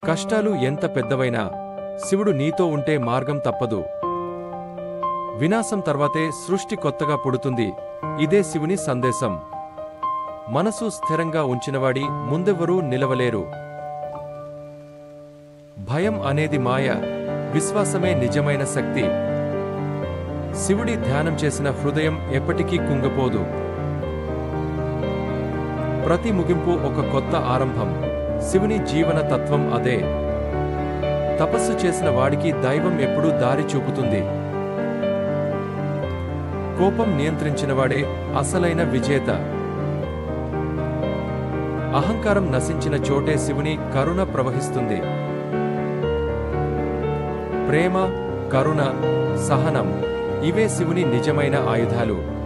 కష్టాలు ఎంత పెద్దవైనా శివుడు నీతో ఉంటే మార్గం తప్పదు. వినాశం తర్వాతే సృష్టి కొత్తగా పుడుతుంది. ఇదే శివుని సందేశం. మనసు స్థిరంగా ఉంచినవాడి ముందెవ్వరూ నిలవలేరు. భయం అనేది మాయ, విశ్వాసమే నిజమైన శక్తి. శివుడి ధ్యానం చేసిన హృదయం ఎప్పటికీ కుంగపోదు. ప్రతి ముగింపు ఒక కొత్త ఆరంభం. శివుని జీవన తత్వం అదే. తపస్సు చేసిన వాడికి దైవం ఎప్పుడూ దారి చూపుతుంది. కోపం నియంత్రించినవాడే అసలైన విజేత. అహంకారం నశించిన చోటే శివుని కరుణ ప్రవహిస్తుంది. ప్రేమ, కరుణ, సహనం ఇవే శివుని నిజమైన ఆయుధాలు.